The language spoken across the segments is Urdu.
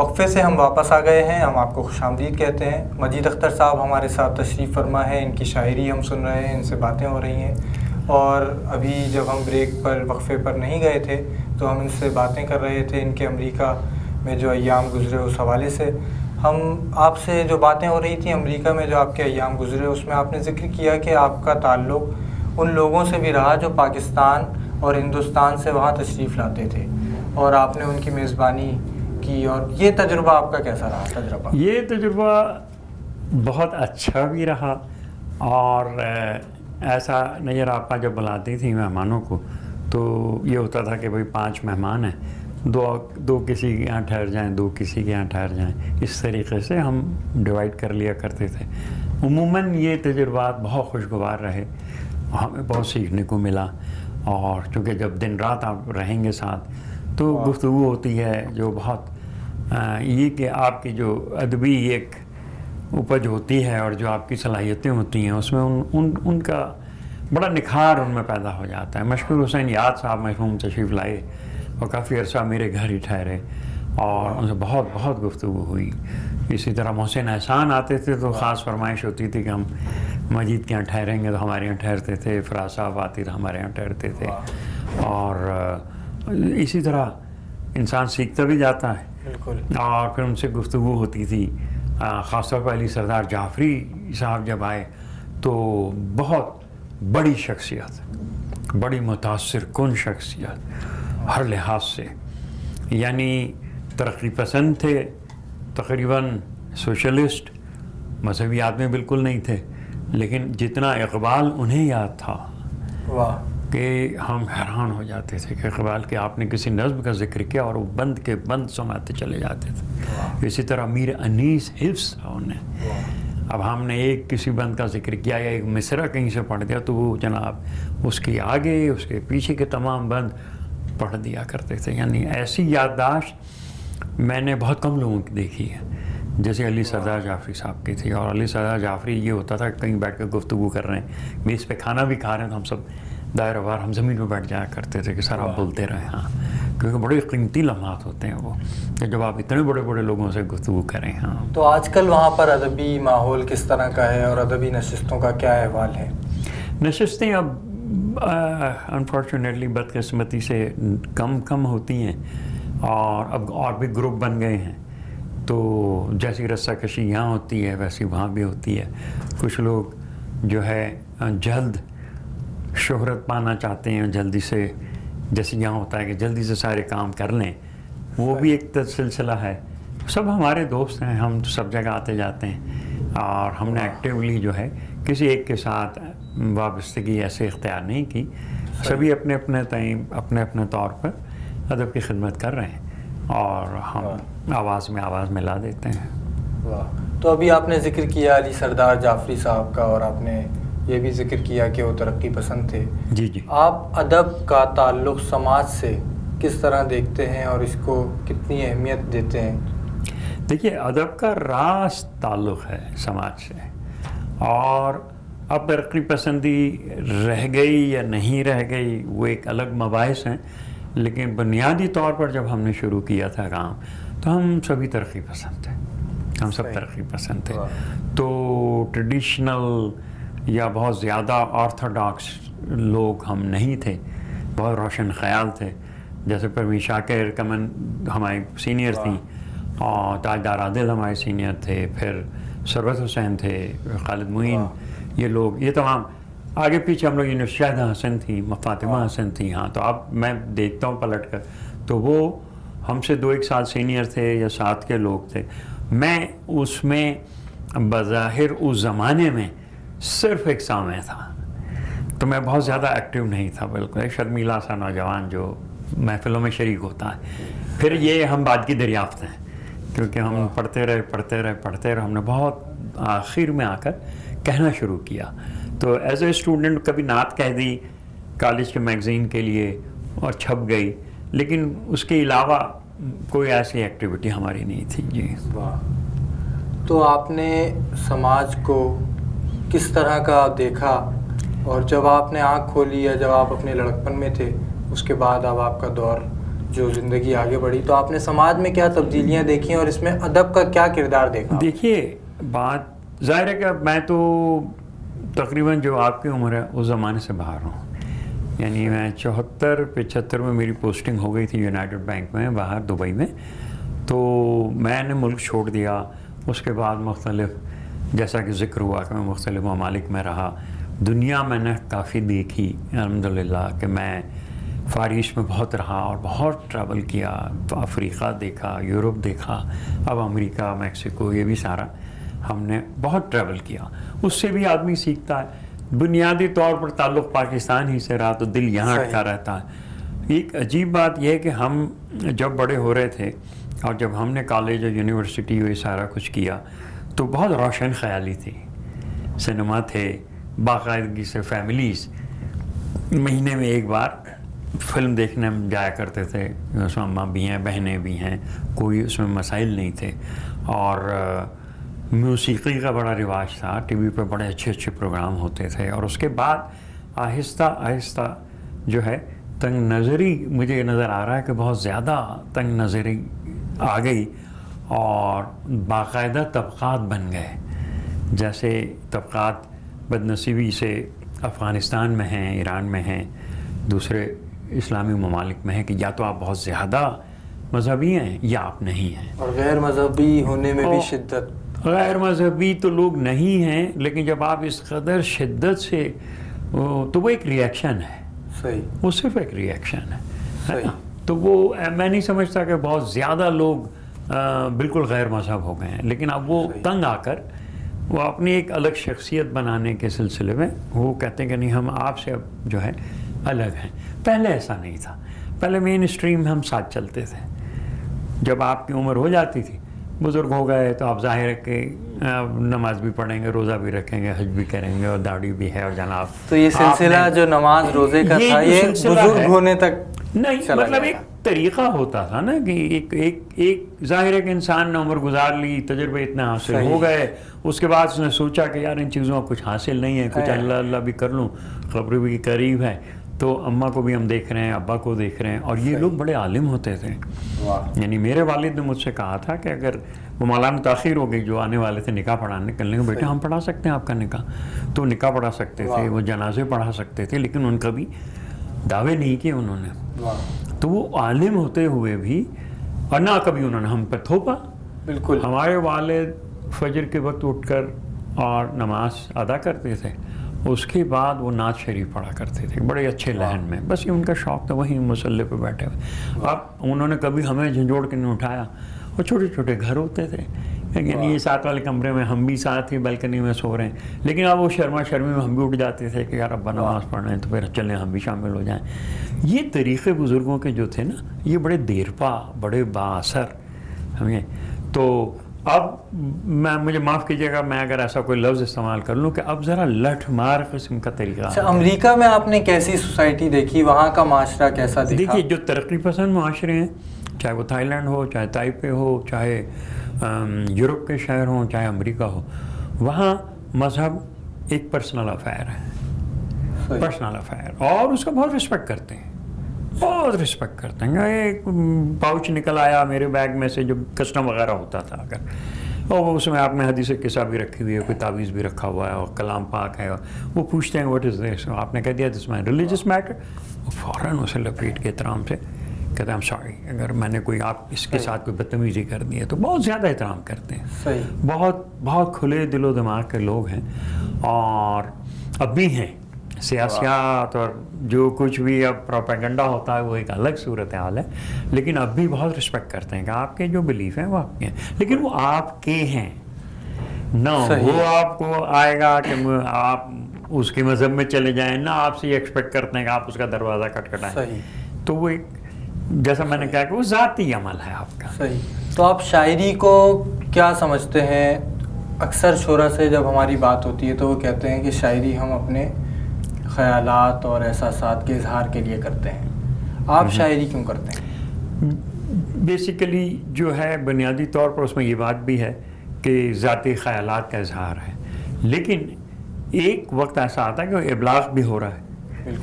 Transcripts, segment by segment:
وقفے سے ہم واپس آ گئے ہیں. ہم آپ کو خوش آمدید کہتے ہیں. مجید اختر صاحب ہمارے ساتھ تشریف فرما ہے. ان کی شاعری ہم سن رہے ہیں, ان سے باتیں ہو رہی ہیں. اور ابھی جب ہم بریک پر وقفے پر نہیں گئے تھے تو ہم ان سے باتیں کر رہے تھے ان کے امریکہ میں جو ایام گزرے اس حوالے سے. ہم آپ سے جو باتیں ہو رہی تھیں امریکہ میں جو آپ کے ایام گزرے, اس میں آپ نے ذکر کیا کہ آپ کا تعلق ان لوگوں سے بھی رہا جو پاکستان اور ہندوستان سے وہاں تشریف لاتے تھے, اور آپ نے ان کی میزبانی کی. اور یہ تجربہ آپ کا کیسا رہا؟ یہ تجربہ بہت اچھا بھی رہا. اور ایسا نظر آپا جب بلاتی تھی مہمانوں کو تو یہ ہوتا تھا کہ بھئی 5 مہمان ہیں, دو کسی کے یہاں ٹھہر جائیں, 2 کسی کے یہاں ٹھہر جائیں. اس طریقے سے ہم ڈیوائڈ کر لیا کرتے تھے. عموماً یہ تجربات بہت خوشگوار رہے, ہمیں بہت سیکھنے کو ملا. اور چونکہ جب دن رات آپ رہیں گے ساتھ تو گفتگو ہوتی ہے جو بہت یہ کہ آپ کی جو ادبی ایک اپج ہوتی ہے اور جو آپ کی صلاحیتیں ہوتی ہیں اس میں ان کا بڑا نکھار ان میں پیدا ہو جاتا ہے. مشکور حسین یاد صاحب مرحوم تشریف لائے اور کافی عرصہ میرے گھر ہی ٹھہرے اور ان سے بہت بہت گفتگو ہوئی. اسی طرح محسن احسان آتے تھے تو خاص فرمائش ہوتی تھی کہ ہم مجید کے یہاں ٹھہریں گے تو ہمارے یہاں ٹھہرتے تھے. فراز صاحب آتے تھے ہمارے یہاں ٹھہرتے تھے. اور اسی طرح انسان سیکھتا بھی جاتا ہے. بالکل. اور پھر ان سے گفتگو ہوتی تھی. خاص طور پر علی سردار جعفری صاحب جب آئے تو بہت بڑی شخصیت, بڑی متاثر کن شخصیت ہر لحاظ سے. یعنی ترقی پسند تھے, تقریباً سوشلسٹ, مذہبی آدمی بالکل نہیں تھے, لیکن جتنا اقبال انہیں یاد تھا کہ ہم حیران ہو جاتے تھے کہ اقبال کے آپ نے کسی نظم کا ذکر کیا اور وہ بند کے بند سناتے چلے جاتے تھے. اسی طرح میر انیس حفظ تھا انہیں. اب ہم نے ایک کسی بند کا ذکر کیا یا ایک مصرع کہیں سے پڑھ دیا تو وہ جناب اس کے آگے اس کے پیچھے کے تمام بند پڑھ دیا کرتے تھے. یعنی ایسی یادداشت میں نے بہت کم لوگوں کی دیکھی ہے جیسے علی سردار جعفری صاحب کی تھی. اور علی سردار جعفری یہ ہوتا تھا کہیں بیٹھ کے گفتگو کر رہے ہیں, میز پہ کھانا بھی کھا رہے ہیں تو ہم سب دائرہ وار ہم زمین پہ بیٹھ جایا کرتے تھے کہ سر آپ بولتے رہیں. ہاں, کیونکہ بڑے قیمتی لمحات ہوتے ہیں وہ کہ جب آپ اتنے بڑے بڑے لوگوں سے گفتگو کریں. ہاں, تو آج کل وہاں پر ادبی ماحول کس طرح کا ہے اور ادبی نشستوں کا کیا احوال ہے؟ نشستیں اب انفارچونیٹلی بدقسمتی سے کم ہوتی ہیں اور بھی گروپ بن گئے ہیں. تو جیسی رسہ کشی یہاں ہوتی ہے ویسی وہاں بھی ہوتی ہے. کچھ لوگ جو ہے جلد شہرت پانا چاہتے ہیں, جلدی سے, جیسے یہاں ہوتا ہے کہ جلدی سے سارے کام کر لیں, وہ بھی ایک سلسلہ ہے. سب ہمارے دوست ہیں, ہم سب جگہ آتے جاتے ہیں اور ہم نے ایکٹیولی جو ہے کسی ایک کے ساتھ وابستگی ایسے اختیار نہیں کی. سبھی اپنے اپنے طور پر ادب کی خدمت کر رہے ہیں اور ہم آواز ملا دیتے ہیں. تو ابھی آپ نے ذکر کیا علی سردار جعفری صاحب کا اور آپ نے یہ بھی ذکر کیا کہ وہ ترقی پسند تھے. جی. آپ ادب کا تعلق سماج سے کس طرح دیکھتے ہیں اور اس کو کتنی اہمیت دیتے ہیں؟ دیکھیے, ادب کا راست تعلق ہے سماج سے, اور اب ترقی پسندی رہ گئی یا نہیں رہ گئی وہ ایک الگ مباحث ہیں. لیکن بنیادی طور پر جب ہم نے شروع کیا تھا کام تو ہم سبھی ترقی پسند تھے, ہم سب ترقی پسند تھے. تو ٹریڈیشنل یا بہت زیادہ آرتھوڈاکس لوگ ہم نہیں تھے, بہت روشن خیال تھے. جیسے پروین شاکر کمن ہمارے سینئر تھیں, اور تاجدار عادل ہمارے سینئر تھے, پھر ثروت حسین تھے, خالد معین, یہ لوگ, یہ تمام آگے پیچھے ہم لوگ. شاہدہ حسن تھیں, فاطمہ حسن تھیں. ہاں, تو اب میں دیکھتا ہوں پلٹ کر تو وہ ہم سے 2-1 سال سینئر تھے یا ساتھ کے لوگ تھے. میں اس میں بظاہر اس زمانے میں صرف ایک سامع تھا, تو میں بہت زیادہ ایکٹیو نہیں تھا. بالکل ایک شرمیلا سا نوجوان جو محفلوں میں شریک ہوتا ہے. پھر یہ ہم بعد کی دریافت ہیں کیونکہ ہم پڑھتے رہے. ہم نے بہت آخر میں آ کر کہنا شروع کیا. تو ایز اے اسٹوڈنٹ کبھی نعت کہہ دی کالج کے میگزین کے لیے اور چھپ گئی, لیکن اس کے علاوہ کوئی ایسی ایکٹیویٹی ہماری نہیں تھی. جی. تو آپ نے سماج کو کس طرح کا دیکھا, اور جب آپ نے آنکھ کھولی یا جب آپ اپنے لڑکپن میں تھے اس کے بعد اب آپ کا دور جو زندگی آگے بڑھی تو آپ نے سماج میں کیا تبدیلیاں دیکھی اور اس میں ادب کا کیا کردار دیکھا؟ دیکھیے بات ظاہر ہے کہ میں تو تقریباً جو آپ کی عمر ہے اس زمانے سے باہر ہوں. یعنی میں 74-75 میں میری پوسٹنگ ہو گئی تھی یونائٹڈ بینک میں باہر دبئی میں. تو میں نے ملک چھوڑ دیا. اس کے بعد مختلف جیسا کہ ذکر ہوا کہ میں مختلف ممالک میں رہا. دنیا میں نے کافی دیکھی الحمدللہ کہ میں فار ایسٹ میں بہت رہا اور بہت ٹریول کیا. افریقہ دیکھا, یورپ دیکھا, اب امریکہ, میکسیکو, یہ بھی سارا ہم نے بہت ٹریول کیا. اس سے بھی آدمی سیکھتا ہے. بنیادی طور پر تعلق پاکستان ہی سے رہا تو دل یہاں اٹکا رہتا ہے. ایک عجیب بات یہ ہے کہ ہم جب بڑے ہو رہے تھے اور جب ہم نے کالج اور یونیورسٹی یہ سارا کچھ کیا تو بہت روشن خیالی تھی. سنیما تھے, باقاعدگی سے فیملیز مہینے میں ایک بار فلم دیکھنے ہم جایا کرتے تھے. اس میں اماں بھی ہیں, بہنیں بھی ہیں, کوئی اس میں مسائل نہیں تھے. اور موسیقی کا بڑا رواج تھا. ٹی وی پہ بڑے اچھے اچھے پروگرام ہوتے تھے. اور اس کے بعد آہستہ آہستہ جو ہے تنگ نظری مجھے یہ نظر آ رہا ہے کہ بہت زیادہ تنگ نظری آ گئی اور باقاعدہ طبقات بن گئے. جیسے طبقات بدنصیبی سے افغانستان میں ہیں, ایران میں ہیں, دوسرے اسلامی ممالک میں ہیں کہ یا تو آپ بہت زیادہ مذہبی ہیں یا آپ نہیں ہیں. اور غیر مذہبی ہونے میں بھی شدت. غیر مذہبی تو لوگ نہیں ہیں, لیکن جب آپ اس قدر شدت سے تو وہ ایک ریئیکشن ہے. صحیح. وہ صرف ایک ریئیکشن ہے. صحیح. تو وہ میں نہیں سمجھتا کہ بہت زیادہ لوگ بالکل غیر مذہب ہو گئے ہیں. لیکن اب وہ تنگ آ کر وہ اپنی ایک الگ شخصیت بنانے کے سلسلے میں وہ کہتے ہیں کہ نہیں ہم آپ سے اب جو ہے الگ ہیں. پہلے ایسا نہیں تھا. پہلے مین اسٹریم میں ہم ساتھ چلتے تھے. جب آپ کی عمر ہو جاتی تھی, بزرگ ہو گئے تو آپ ظاہر ہے کہ نماز بھی پڑھیں گے, روزہ بھی رکھیں گے, حج بھی کریں گے, اور داڑھی بھی ہے. اور جناب تو یہ سلسلہ جو نماز روزے کا تھا یہ بزرگ ہونے تک نہیں, مطلب ایک طریقہ ہوتا تھا نا کہ ایک ظاہر ہے کہ انسان نے عمر گزار لی, تجربے اتنے حاصل ہو گئے, اس کے بعد اس نے سوچا کہ یار ان چیزوں کا کچھ حاصل نہیں ہے, کچھ اللہ اللہ بھی کر لوں, قبر بھی قریب ہے. تو اماں کو بھی ہم دیکھ رہے ہیں, ابا کو دیکھ رہے ہیں, اور یہ لوگ بڑے عالم ہوتے تھے. یعنی میرے والد نے مجھ سے کہا تھا کہ اگر وہ مولانا تاخیر ہو گئی جو آنے والے تھے نکاح پڑھانے, کہنے لگے بیٹے ہم پڑھا سکتے ہیں آپ کا نکاح. تو نکاح پڑھا سکتے تھے, وہ جنازے پڑھا سکتے تھے, لیکن ان کا بھی دعوے نہیں کیے انہوں نے. تو وہ عالم ہوتے ہوئے بھی, اور نہ کبھی انہوں نے ہم پہ تھوپا. بالکل. ہمارے والد فجر کے وقت اٹھ کر اور نماز ادا کرتے تھے. اس کے بعد وہ نعت شریف پڑھا کرتے تھے بڑے اچھے لہن میں. بس یہ ان کا شوق تھا, وہیں مصلی پہ بیٹھے ہوئے. اب انہوں نے کبھی ہمیں جھنجھوڑ کے نہیں اٹھایا. اور چھوٹے چھوٹے گھر ہوتے تھے, یعنی یہ ساتھ والے کمرے میں ہم بھی ساتھ ہی بالکنی میں سو رہے ہیں, لیکن اب وہ شرما شرمی میں ہم بھی اٹھ جاتے تھے کہ یار ابا نماز پڑھ رہے ہیں تو پھر چلیں ہم بھی شامل ہو جائیں. یہ طریقے بزرگوں کے جو تھے نا یہ بڑے دیرپا, بڑے با اثر ہمیں. تو اب مجھے معاف کیجیے گا میں اگر ایسا کوئی لفظ استعمال کر لوں کہ اب ذرا لٹھ مار قسم کا طریقہ. اچھا, امریکہ میں آپ نے کیسی سوسائٹی دیکھی, وہاں کا معاشرہ کیسا دیکھا؟ دیکھیے جو ترقی پسند معاشرے ہیں, چاہے وہ تھائی لینڈ ہو, چاہے تائپے ہو, چاہے یورپ کے شہر ہوں, چاہے امریکہ ہو, وہاں مذہب ایک پرسنل افیئر ہے. پرسنل افیئر, اور اس کا بہت رسپیکٹ کرتے ہیں, بہت رسپیکٹ کرتے ہیں. ایک پاؤچ نکل آیا میرے بیگ میں سے جو کسٹم وغیرہ ہوتا تھا اگر, اور اس میں آپ نے حدیث قصہ بھی رکھی ہوئی ہے, کوئی تعویذ بھی رکھا ہوا ہے, اور کلام پاک ہے, وہ پوچھتے ہیں واٹ از دس, آپ نے کہہ دیا دس مائی ریلیجس میٹر, وہ فوراً اسے لپیٹ کے احترام سے کہتے ہیں ایم سوری اگر میں نے کوئی آپ اس کے ساتھ کوئی بدتمیزی کر دی ہے. تو بہت زیادہ احترام کرتے ہیں. صحیح. بہت بہت کھلے دل و دماغ کے لوگ ہیں, اور اب بھی ہیں. سیاسیات اور جو کچھ بھی اب پروپیگنڈا ہوتا ہے وہ ایک الگ صورتحال ہے, لیکن اب بھی بہت رسپیکٹ کرتے ہیں کہ آپ کے جو بلیف ہیں وہ آپ کے ہیں, لیکن وہ آپ کے ہیں نہ وہ آپ کو آئے گا کہ آپ اس کے مذہب میں چلے جائیں, نہ آپ سے یہ ایکسپیکٹ کرتے ہیں کہ آپ اس کا دروازہ کھٹکھٹائیں. تو وہ ایک جیسا میں نے کہا کہ وہ ذاتی عمل ہے آپ کا. صحیح. تو آپ شاعری کو کیا سمجھتے ہیں؟ اکثر شعراء سے جب ہماری بات ہوتی ہے تو وہ کہتے ہیں کہ شاعری ہم اپنے خیالات اور احساسات کے اظہار کے لیے کرتے ہیں. آپ شاعری کیوں کرتے ہیں؟ بیسیکلی جو ہے بنیادی طور پر اس میں یہ بات بھی ہے کہ ذاتی خیالات کا اظہار ہے, لیکن ایک وقت ایسا آتا ہے کہ وہ ابلاغ بھی ہو رہا ہے.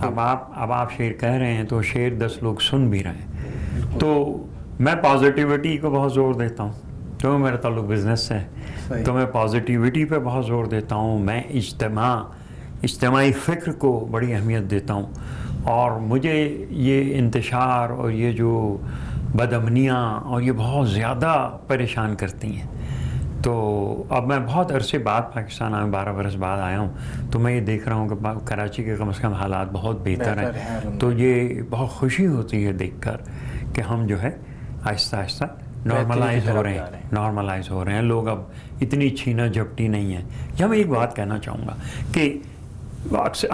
اب آپ شعر کہہ رہے ہیں تو شعر 10 لوگ سن بھی رہے ہیں, تو میں پازیٹیوٹی کو بہت زور دیتا ہوں، تو میرا تعلق بزنس سے ہے تو میں پازیٹیوٹی پہ بہت زور دیتا ہوں. میں اجتماعی فکر کو بڑی اہمیت دیتا ہوں، اور مجھے یہ انتشار اور یہ جو بدامنیاں اور یہ بہت زیادہ پریشان کرتی ہیں. تو اب میں بہت عرصے بعد پاکستان آیا ہوں، 12 برس بعد آیا ہوں، تو میں یہ دیکھ رہا ہوں کہ کراچی کے کم از کم حالات بہت بہتر ہیں. تو یہ بہت خوشی ہوتی ہے دیکھ کر کہ ہم جو ہے آہستہ آہستہ نارملائز ہو رہے ہیں. لوگ اب اتنی چھینا جھپٹی نہیں ہیں. یا میں ایک بات کہنا چاہوں گا کہ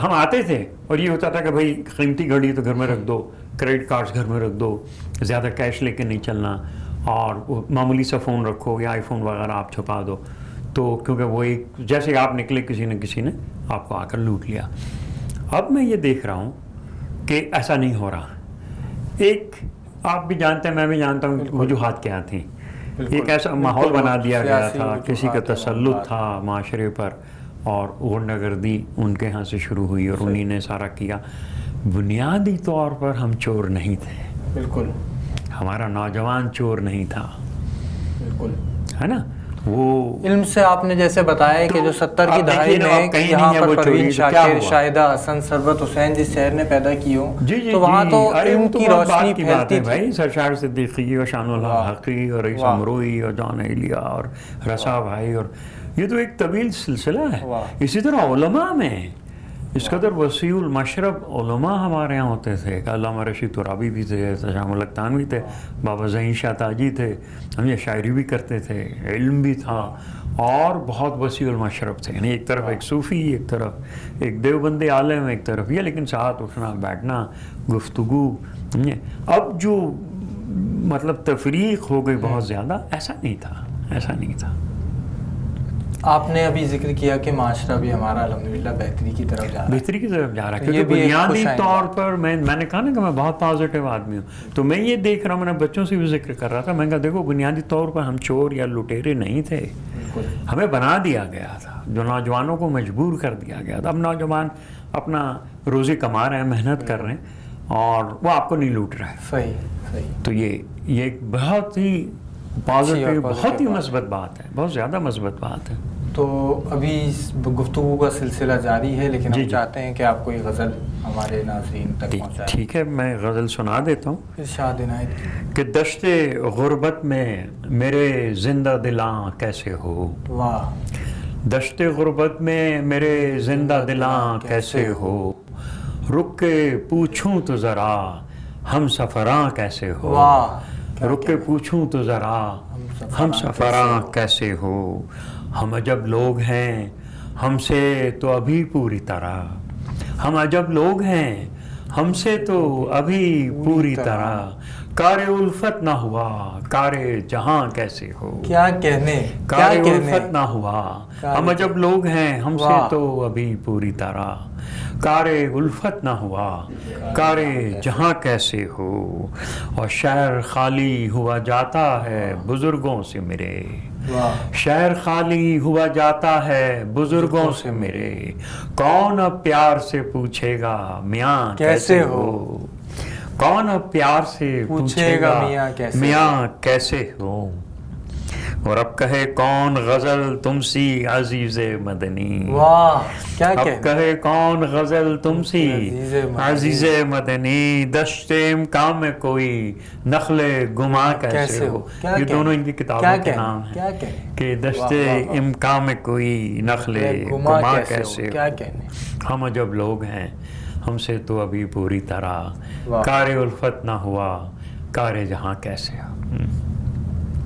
ہم آتے تھے اور یہ ہوتا تھا کہ بھائی قیمتی گھڑی تو گھر میں رکھ دو، کریڈٹ کارڈز گھر میں رکھ دو، زیادہ کیش لے کے نہیں چلنا، اور معمولی سا فون رکھو یا آئی فون وغیرہ آپ چھپا دو. تو کیونکہ وہ ایک جیسے آپ نکلے کسی نے آپ کو آ کر لوٹ لیا. اب میں یہ دیکھ رہا ہوں کہ ایسا نہیں ہو رہا. ایک آپ بھی جانتے ہیں، میں بھی جانتا ہوں وجوہات کیا تھیں. ایک ایسا ماحول بنا دیا گیا تھا، کسی کا تسلط تھا معاشرے پر، اور غنڈہ گردی ان کے ہاں سے شروع ہوئی اور انہی نے سارا کیا. بنیادی طور پر ہم چور نہیں تھے. بالکل. ہمارا نوجوان چور نہیں تھا. بالکل. ہے نا. وہ علم سے آپ نے جیسے بتایا کہ جو 70 کی دہائی میں یہاں پر پروین شاکر، شاہدہ حسن، سربت حسین جس شہر نے پیدا کی ہو، تو وہاں تو علم کی روشنی پھیلتی تھی. بھائی سرشار صدیقی اور شان الحق حقی اور رئیس امروئی اور جان ایلیا اور رسا بھائی، اور یہ تو ایک طویل سلسلہ ہے. اسی طرح علماء میں اس قدر وسیع المشرب علماء ہمارے یہاں ہوتے تھے کہ علامہ رشید ترابی بھی تھے، شام الحق بھی تھے، بابا ظہیر شاہ تاجی تھے، ہم یہ شاعری بھی کرتے تھے، علم بھی تھا، اور بہت وسیع المشرب تھے. یعنی ایک طرف ایک صوفی، ایک طرف ایک دیوبندی عالم، ایک طرف یہ، لیکن ساتھ اٹھنا بیٹھنا، گفتگو. اب جو مطلب تفریق ہو گئی بہت زیادہ، ایسا نہیں تھا. آپ نے ابھی ذکر کیا کہ معاشرہ بھی ہمارا الحمدللہ بہتری کی طرف جا رہا ہے. کیونکہ بنیادی طور پر میں نے کہا نا کہ میں بہت پازیٹیو آدمی ہوں. تو میں یہ دیکھ رہا ہوں، میں نے بچوں سے بھی ذکر کر رہا تھا، میں کہا دیکھو بنیادی طور پر ہم چور یا لٹیرے نہیں تھے. ہمیں بنا دیا گیا تھا، جو نوجوانوں کو مجبور کر دیا گیا تھا. اب نوجوان اپنا روزی کما رہے ہیں، محنت کر رہے ہیں، اور وہ آپ کو نہیں لوٹ رہا ہے. صحیح. تو یہ ایک بہت ہی پازیٹیو، بہت ہی مثبت بات ہے، بہت زیادہ مثبت بات ہے. تو ابھی گفتگو کا سلسلہ جاری ہے، لیکن ہم چاہتے ہیں کہ آپ کوئی غزل ہمارے ناظرین تک پہنچائیں. ٹھیک ہے، میں غزل سنا دیتا ہوں. ارشاد عنایت. کہ دشت غربت میں میرے زندہ دلاں کیسے ہو. واہ. دشت غربت میں میرے زندہ دلاں کیسے ہو، رک کے پوچھوں تو ذرا ہم سفراں کیسے ہو. واہ. رک کے پوچھوں تو ذرا ہم سفراں کیسے ہو. ہم عجب لوگ ہیں ہم سے تو ابھی پوری طرح، ہم عجب لوگ ہیں ہم سے تو ابھی پوری طرح، کار الفت نہ ہوا کار جہاں کیسے ہو. کیا کہنے، کار الفت نہ ہوا. ہم عجب لوگ ہیں ہم سے تو ابھی پوری طرح، کار الفت نہ ہوا کار جہاں کیسے ہو. اور شہر خالی ہوا جاتا ہے بزرگوں سے میرے، شہر خالی ہوا جاتا ہے بزرگوں سے میرے، کون اب پیار سے پوچھے گا میاں کیسے ہو. کون اب پیار سے پوچھے گا میاں کیسے ہو. اور اب کہے کون غزل تم سی عزیز مدنی. واہ کیا اب کہے کون غزل تم سی عزیز مدنی، دشت امکان میں کوئی نخل گما کیسے ہو. یہ دونوں ان کی کتابوں کے نام ہیں کہ دشت امکان میں کوئی نخل گما کیسے ہو. ہم جب لوگ ہیں ہم سے تو ابھی پوری طرح، کار الفت نہ ہوا کار جہاں کیسے ہو.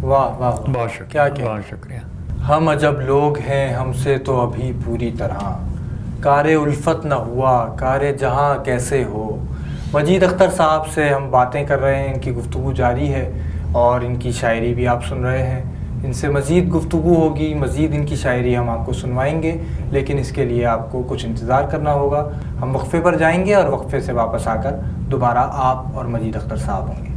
واہ واہ، بہت شکریہ، بہت شکریہ. ہم عجب لوگ ہیں ہم سے تو ابھی پوری طرح، کار الفت نہ ہوا کار جہاں کیسے ہو. مجید اختر صاحب سے ہم باتیں کر رہے ہیں، ان کی گفتگو جاری ہے اور ان کی شاعری بھی آپ سن رہے ہیں. ان سے مزید گفتگو ہوگی، مزید ان کی شاعری ہم آپ کو سنوائیں گے، لیکن اس کے لیے آپ کو کچھ انتظار کرنا ہوگا. ہم وقفے پر جائیں گے اور وقفے سے واپس آ کر دوبارہ آپ اور مجید اختر صاحب ہوں گے.